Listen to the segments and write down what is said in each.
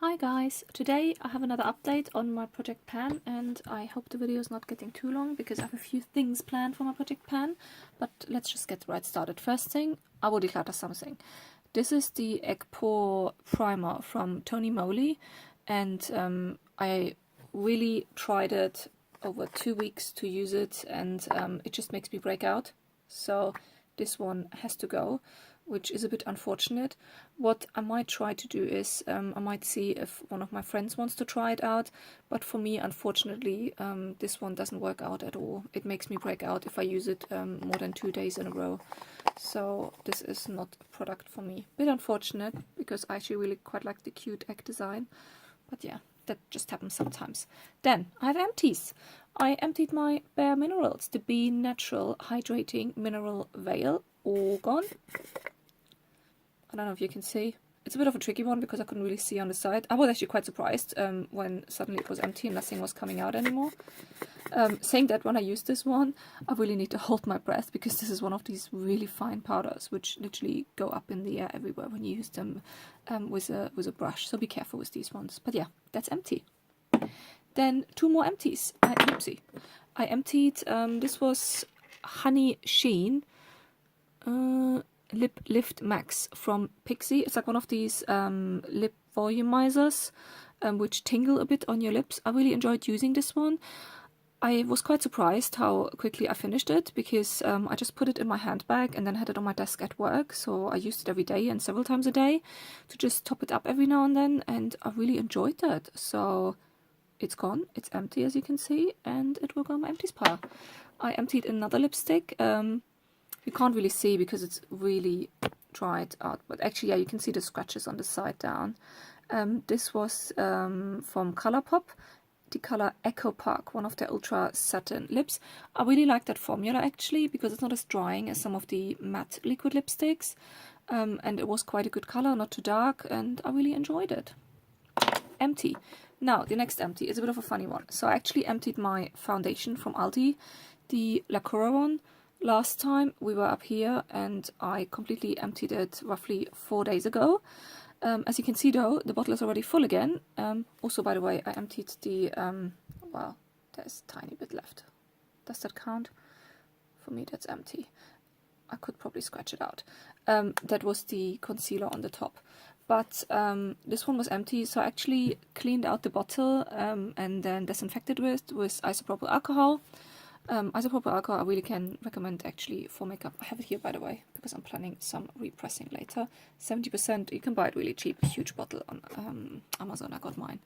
Hi guys, today I have another update on my project pan, and I hope the video is not getting too long because I have a few things planned for my project pan, but let's just get right started. First thing, I will declare something. This is the egg pour primer from Tony Moly, and I really tried it over 2 weeks to use it, and it just makes me break out, so this one has to go, which is a bit unfortunate. What I might try to do is I might see if one of my friends wants to try it out, but for me, unfortunately, this one doesn't work out at all. It makes me break out if I use it more than 2 days in a row, so this is not a product for me. Bit unfortunate because I actually really quite like the cute egg design, but yeah, that just happens sometimes. Then I have empties. I emptied my Bare Minerals, the Be Natural Hydrating Mineral Veil, all gone. I don't know if you can see. It's a bit of a tricky one because I couldn't really see on the side. I was actually quite surprised when suddenly it was empty and nothing was coming out anymore. Saying that, when I use this one, I really need to hold my breath because this is one of these really fine powders which literally go up in the air everywhere when you use them with a brush. So be careful with these ones. But yeah, that's empty. Then 2 more empties. Oopsie. I emptied, this was Honey Sheen Lip Lift Max from Pixie. It's like one of these lip volumizers which tingle a bit on your lips. I really enjoyed using this one. I was quite surprised how quickly I finished it because I just put it in my handbag and then had it on my desk at work. So I used it every day and several times a day to just top it up every now and then, and I really enjoyed that. So it's gone, it's empty as you can see, and it will go in my empties pile. I emptied another lipstick. You can't really see because it's really dried out, but actually, yeah, you can see the scratches on the side down. This was from Colourpop, the color Echo Park, one of their Ultra Satin lips. I really like that formula actually because it's not as drying as some of the matte liquid lipsticks, and it was quite a good color, not too dark, and I really enjoyed it. Empty. Now, the next empty is a bit of a funny one. So I actually emptied my foundation from Aldi, the Lacura one. Last time we were up here and I completely emptied it roughly 4 days ago. As you can see though, the bottle is already full again. Also, by the way, I emptied the, well, there's a tiny bit left. Does that count? For me, that's empty. I could probably scratch it out. That was the concealer on the top. But this one was empty, so I actually cleaned out the bottle and then disinfected with isopropyl alcohol. Isopropyl alcohol I really can recommend actually for makeup. I have it here, by the way, because I'm planning some repressing later. 70%, you can buy it really cheap, a huge bottle on Amazon. I got mine.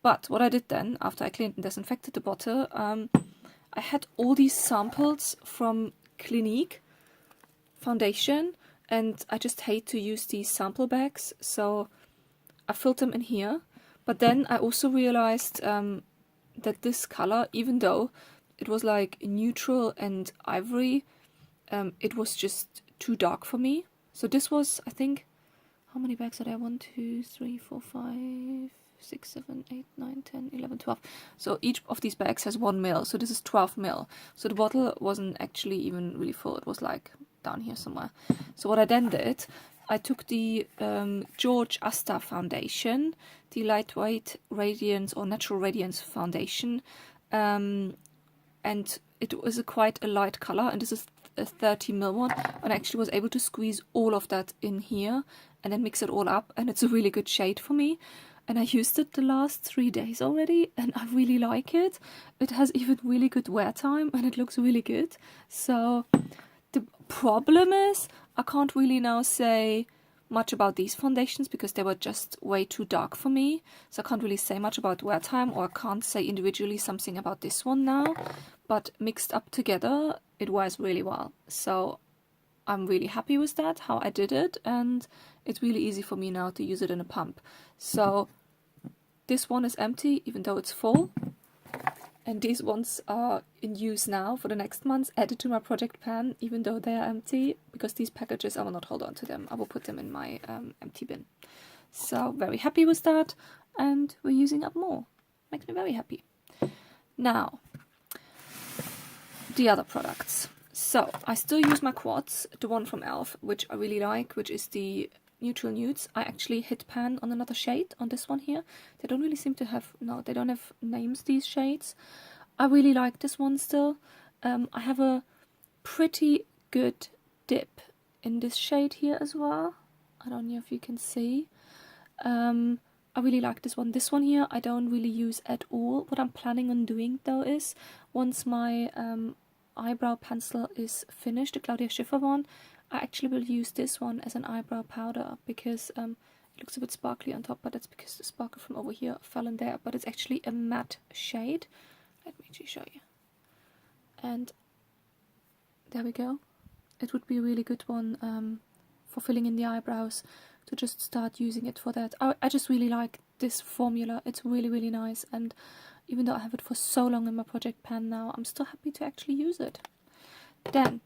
But what I did then, after I cleaned and disinfected the bottle, I had all these samples from Clinique foundation, and I just hate to use these sample bags, so I filled them in here. But then I also realized that this color, even though it was like neutral and ivory, it was just too dark for me. So this was, I think, how many bags are there? 1, 2, 3, 4, 5, 6, 7, 8, 9, 10, 11, 12. So each of these bags has 1 ml. So this is 12 ml. So the bottle wasn't actually even really full. It was like down here somewhere. So what I then did, I took the George Asta foundation, the Lightweight Radiance or Natural Radiance foundation, and it was quite a light color, and this is a 30 ml one, and I actually was able to squeeze all of that in here and then mix it all up, and it's a really good shade for me. And I used it the last 3 days already, and I really like it. It has even really good wear time, and it looks really good. So the problem is I can't really now say much about these foundations because they were just way too dark for me. So I can't really say much about wear time, or I can't say individually something about this one now. But mixed up together, it wears really well. So I'm really happy with that, how I did it, and it's really easy for me now to use it in a pump. So this one is empty, even though it's full. And these ones are in use now for the next months, added to my project pan, even though they are empty, because these packages, I will not hold on to them. I will put them in my empty bin. So very happy with that, and we're using up more. Makes me very happy. Now, the other products. So I still use my quads, the one from e.l.f., which I really like, which is the neutral nudes, I actually hit pan on another shade on this one here. They don't really seem to have, no, they don't have names, these shades. I really like this one still. I have a pretty good dip in this shade here as well. I don't know if you can see. I really like this one. This one here I don't really use at all. What I'm planning on doing though is, once my eyebrow pencil is finished, the Claudia Schiffer one, I actually will use this one as an eyebrow powder, because it looks a bit sparkly on top, but that's because the sparkle from over here fell in there. But it's actually a matte shade. Let me actually show you. And there we go. It would be a really good one for filling in the eyebrows, to just start using it for that. I just really like this formula. It's really, really nice, and even though I have it for so long in my project pan now, I'm still happy to actually use it. Then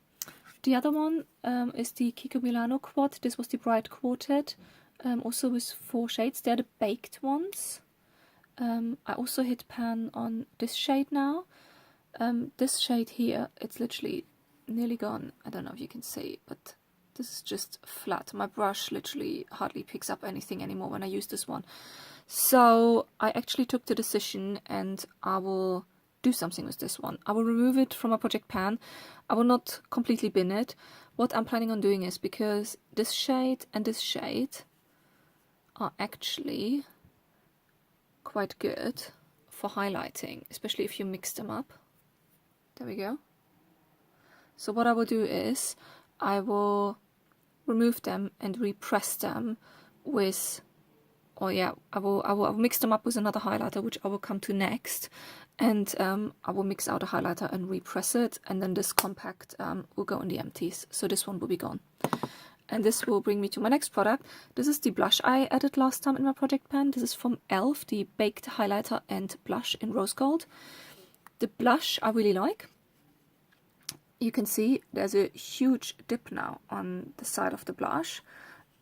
the other one is the Kiko Milano Quad. This was the Bright Quartet, also with 4 shades. They're the baked ones. I also hit pan on this shade now. This shade here, it's literally nearly gone. I don't know if you can see, but this is just flat. My brush literally hardly picks up anything anymore when I use this one. So I actually took the decision, and I will do something with this one. I will remove it from my project pan. I will not completely bin it. What I'm planning on doing is, because this shade and this shade are actually quite good for highlighting, especially if you mix them up. There we go. So what I will do is, I will remove them and repress them with, I will mix them up with another highlighter, which I will come to next, and I will mix out a highlighter and repress it, and then this compact will go in the empties, so this one will be gone. And this will bring me to my next product. This is the blush I added last time in my project pan. This is from e.l.f., the Baked Highlighter and Blush in Rose Gold. The blush I really like. You can see there's a huge dip now on the side of the blush,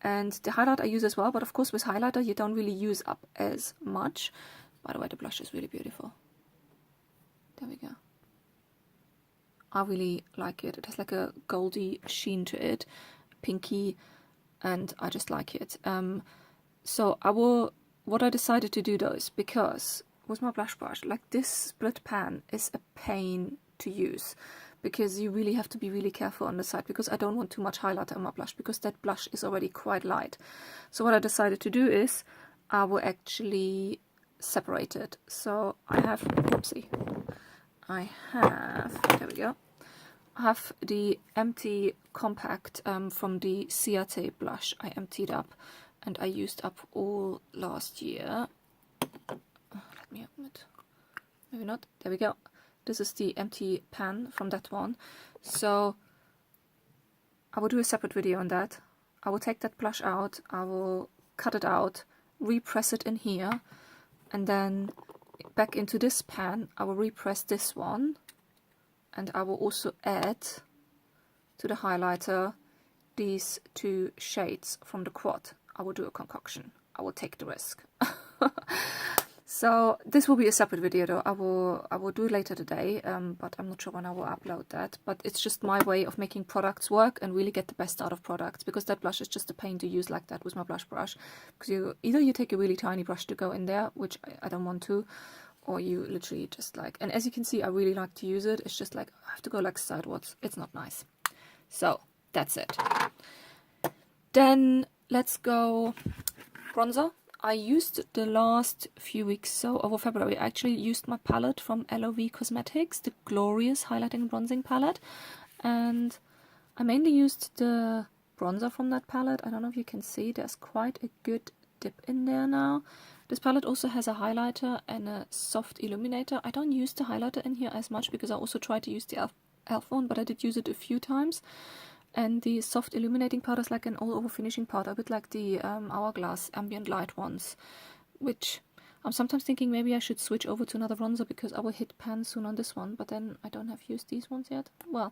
and the highlight I use as well, but of course with highlighter you don't really use up as much. By the way, the blush is really beautiful. There we go. I really like it. It has like a goldy sheen to it, pinky, and I just like it. So what I decided to do though is, because with my blush brush, like this split pan is a pain to use, because you really have to be really careful on the side, because I don't want too much highlighter on my blush, because that blush is already quite light. So what I decided to do is, I will actually separate it. So I have, there we go. I have the empty compact from the Ciate blush I emptied up, and I used up all last year. Let me open it. Maybe not. There we go. This is the empty pan from that one. So I will do a separate video on that. I will take that blush out, I will cut it out, repress it in here, and then back into this pan I will repress this one, and I will also add to the highlighter these 2 shades from the quad. I will do a concoction. I will take the risk. So this will be a separate video though. I will do it later today, but I'm not sure when I will upload that. But it's just my way of making products work and really get the best out of products, because that blush is just a pain to use like that with my blush brush. Because either you take a really tiny brush to go in there, which I don't want to, or you literally just like, and as you can see I really like to use it. It's just like I have to go like sideways. It's not nice. So that's it. Then let's go bronzer. I used the last few weeks, so over February, I actually used my palette from LOV Cosmetics, the Glorious Highlighting and Bronzing palette, and I mainly used the bronzer from that palette. I don't know if you can see, there's quite a good dip in there now. This palette also has a highlighter and a soft illuminator. I don't use the highlighter in here as much, because I also tried to use the e.l.f. one, but I did use it a few times. And the soft illuminating powder is like an all-over finishing powder, a bit like the Hourglass Ambient Light ones, which I'm sometimes thinking maybe I should switch over to another bronzer, because I will hit pan soon on this one, but then I don't have used these ones yet. Well,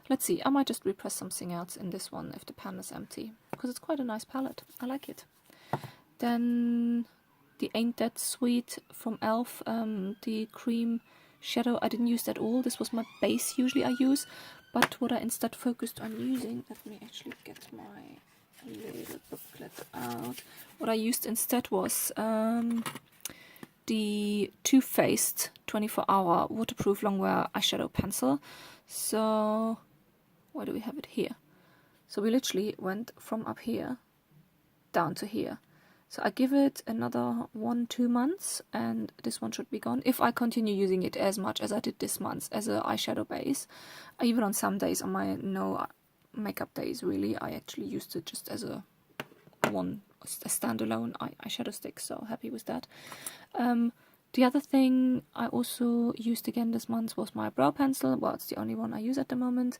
let's see. I might just repress something else in this one if the pan is empty, because it's quite a nice palette. I like it. Then the Ain't That Sweet from e.l.f., the cream shadow, I didn't use that at all. This was my base usually I use. But what I instead focused on using, let me actually get my a little booklet out. What I used instead was the Too Faced 24-hour waterproof longwear eyeshadow pencil. So where do we have it? Here. So we literally went from up here down to here. So I give it another 1-2 months and this one should be gone. If I continue using it as much as I did this month as an eyeshadow base, even on some days, on my no makeup days really, I actually used it just as a standalone eyeshadow stick, so happy with that. The other thing I also used again this month was my brow pencil. Well, it's the only one I use at the moment.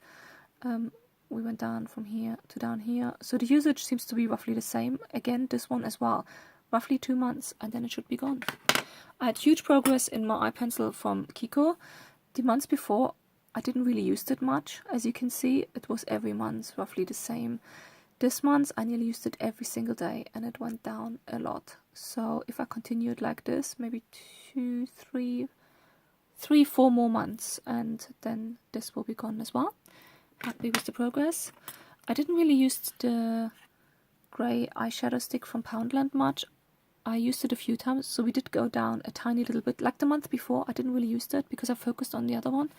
We went down from here to down here. So the usage seems to be roughly the same. Again, this one as well. Roughly 2 months and then it should be gone. I had huge progress in my eye pencil from Kiko. The months before, I didn't really use it much. As you can see, it was every month roughly the same. This month, I nearly used it every single day and it went down a lot. So if I continued like this, maybe 2, 3, 4 more months and then this will be gone as well. Happy with the progress. I didn't really use the grey eyeshadow stick from Poundland much. I used it a few times, so we did go down a tiny little bit. Like the month before, I didn't really use that because I focused on the other one.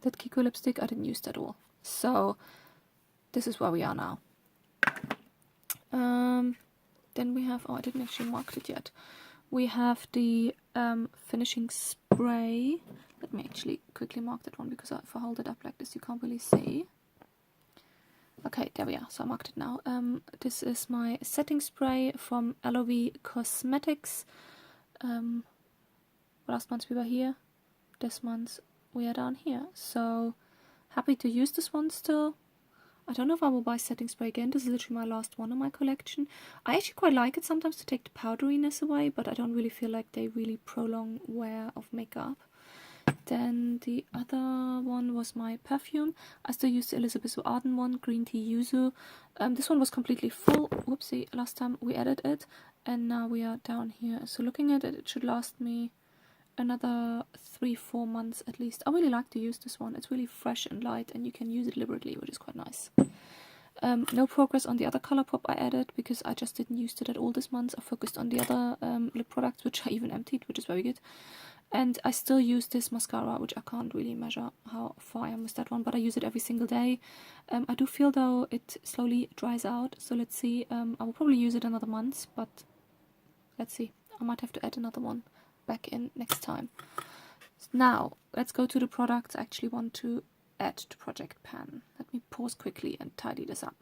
That Kiko lipstick, I didn't use that at all. So this is where we are now. Then we have, oh, I didn't actually mark it yet. We have the finishing spray. Let me actually quickly mark that one because if I hold it up like this, you can't really see. Okay, there we are. So I marked it now. This is my setting spray from LOV Cosmetics. Last month we were here. This month we are down here. So happy to use this one still. I don't know if I will buy setting spray again. This is literally my last one in my collection. I actually quite like it sometimes to take the powderiness away, but I don't really feel like they really prolong wear of makeup. Then the other one was my perfume. I still use the Elizabeth Arden one, Green Tea Yuzu. This one was completely full. Whoopsie, last time we added it. And now we are down here. So looking at it, it should last me another 3-4 months at least. I really like to use this one. It's really fresh and light and you can use it liberally, which is quite nice. No progress on the other Colourpop I added because I just didn't use it at all this month. I focused on the other lip products, which I even emptied, which is very good. And I still use this mascara, which I can't really measure how far I am with that one, but I use it every single day. I do feel though it slowly dries out, so let's see. I will probably use it another month, but let's see. I might have to add another one back in next time. Now, let's go to the products I actually want to add to Project Pan. Let me pause quickly and tidy this up.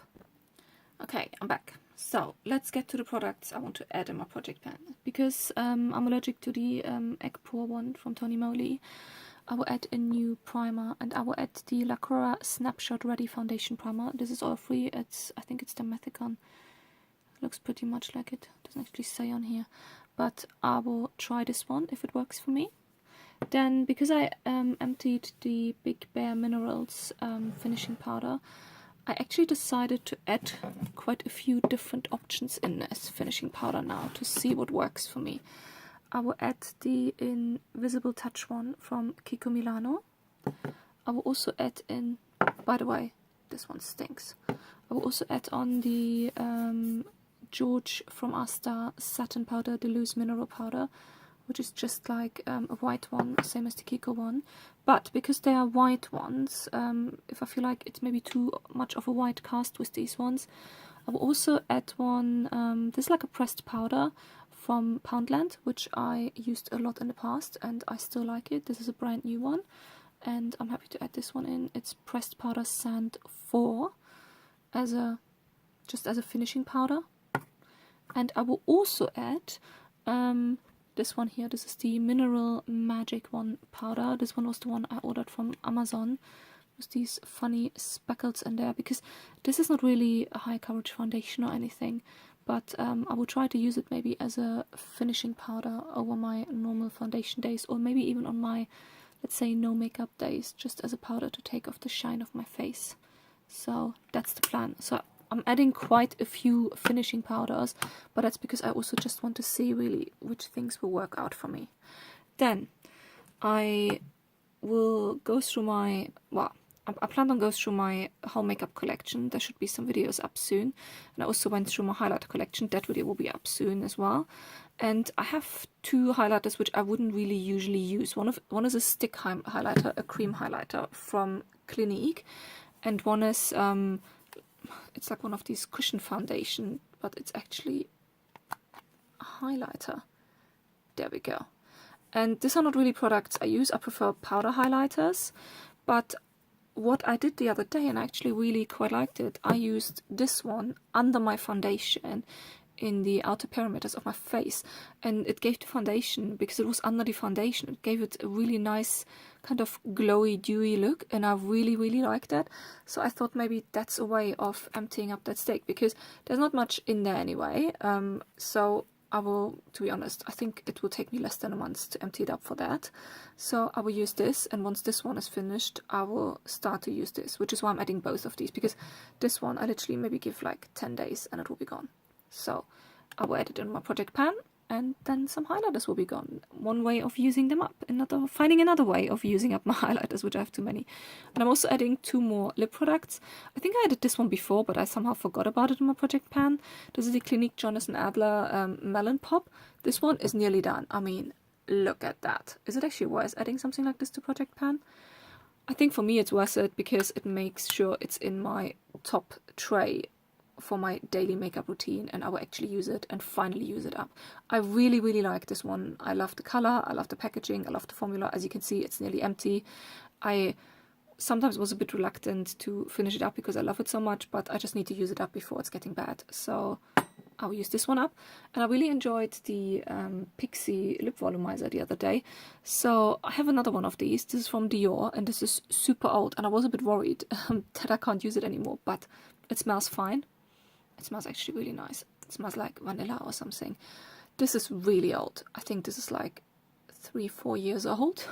Okay, I'm back. So, let's get to the products I want to add in my Project Pan. Because I'm allergic to the egg pour one from Tony Moly, I will add a new primer and I will add the Lacura Snapshot Ready Foundation Primer. This is all free. I think it's the Methicon. Looks pretty much like it. Doesn't actually say on here. But I will try this one if it works for me. Then, because I emptied the Big Bear Minerals finishing powder, I actually decided to add quite a few different options in as finishing powder now to see what works for me. I will add the Invisible Touch one from Kiko Milano. I will also add in, by the way, this one stinks. I will also add on the George from Asta Satin Powder, the loose mineral powder, which is just like a white one, same as the Kiko one. But because they are white ones, if I feel like it's maybe too much of a white cast with these ones, I will also add one, this is like a pressed powder from Poundland, which I used a lot in the past and I still like it. This is a brand new one and I'm happy to add this one in. It's Pressed Powder Sand 4 just as a finishing powder. And I will also add this one here. This is the Mineral Magic one powder. This one was the one I ordered from Amazon with these funny speckles in there, because this is not really a high coverage foundation or anything, but I will try to use it maybe as a finishing powder over my normal foundation days, or maybe even on my, let's say, no makeup days, just as a powder to take off the shine of my face. So that's the plan. So I'm adding quite a few finishing powders, but that's because I also just want to see really which things will work out for me. Then I will go through my, well, I plan on going through my whole makeup collection. There should be some videos up soon. And I also went through my highlighter collection. That video will be up soon as well. And I have 2 highlighters which I wouldn't really usually use. One is a stick highlighter, a cream highlighter from Clinique. And one is, it's like one of these cushion foundation, but it's actually a highlighter. There we go. And these are not really products I use. I prefer powder highlighters. But what I did the other day, and I actually really quite liked it, I used this one under my foundation in the outer perimeters of my face, and it gave the foundation, because it was under the foundation, it gave it a really nice kind of glowy, dewy look, and I really liked that. So I thought maybe that's a way of emptying up that stick, because there's not much in there anyway. So I will, to be honest, I think it will take me less than a month to empty it up for that. So I will use this, and once this one is finished, I will start to use this, which is why I'm adding both of these, because this one I literally maybe give like 10 days and it will be gone. So I will add it in my project pan, and then some highlighters will be gone. One way of using them up, finding another way of using up my highlighters, which I have too many. And I'm also adding 2 more lip products. I think I added this one before, but I somehow forgot about it in my project pan. This is the Clinique Jonathan Adler Melon Pop. This one is nearly done. I mean, look at that. Is it actually worth adding something like this to project pan? I think for me it's worth it, because it makes sure it's in my top tray for my daily makeup routine, and I will actually use it and finally use it up. I really like this one. I love the color, I love the packaging, I love the formula. As you can see, it's nearly empty. I sometimes was a bit reluctant to finish it up because I love it so much, but I just need to use it up before it's getting bad. So I will use this one up. And I really enjoyed the Pixie lip volumizer the other day. So I have another one of these. This is from Dior, and this is super old, and I was a bit worried that I can't use it anymore, but it smells fine. It smells actually really nice. It smells like vanilla or something. This is really old. I think this is like 3-4 years old.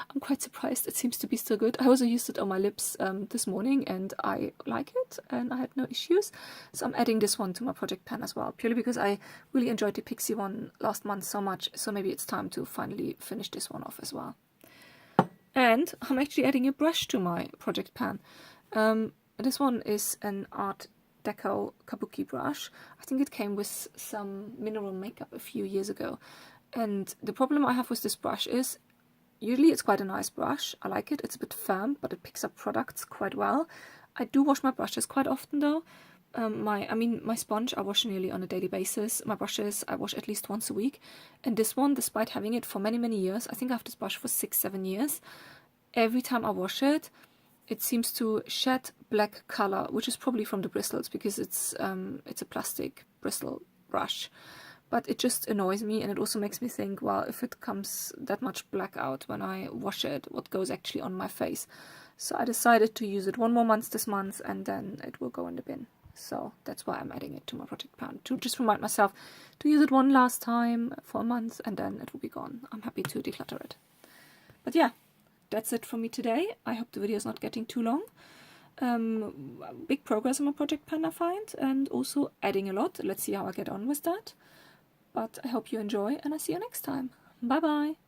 I'm quite surprised. It seems to be still good. I also used it on my lips this morning, and I like it, and I had no issues. So I'm adding this one to my project pan as well, purely because I really enjoyed the Pixie one last month so much. So maybe it's time to finally finish this one off as well. And I'm actually adding a brush to my project pan. This one is an Art Deco kabuki brush. I think it came with some mineral makeup a few years ago. And the problem I have with this brush is, usually it's quite a nice brush. I like it. It's a bit firm, but it picks up products quite well. I do wash my brushes quite often though. My sponge I wash nearly on a daily basis. My brushes I wash at least once a week. And this one, despite having it for many years, I think I have this brush for 6-7 years, every time I wash it, it seems to shed black color, which is probably from the bristles, because it's a plastic bristle brush. But it just annoys me, and it also makes me think, well, if it comes that much black out when I wash it, what goes actually on my face? So I decided to use it 1 more month this month, and then it will go in the bin. So that's why I'm adding it to my project pan, to just remind myself to use it one last time for a month, and then it will be gone. I'm happy to declutter it. But yeah, that's it from me today. I hope the video is not getting too long. Big progress on my project pan, I find, and also adding a lot. Let's see how I get on with that. But I hope you enjoy, and I'll see you next time. Bye bye!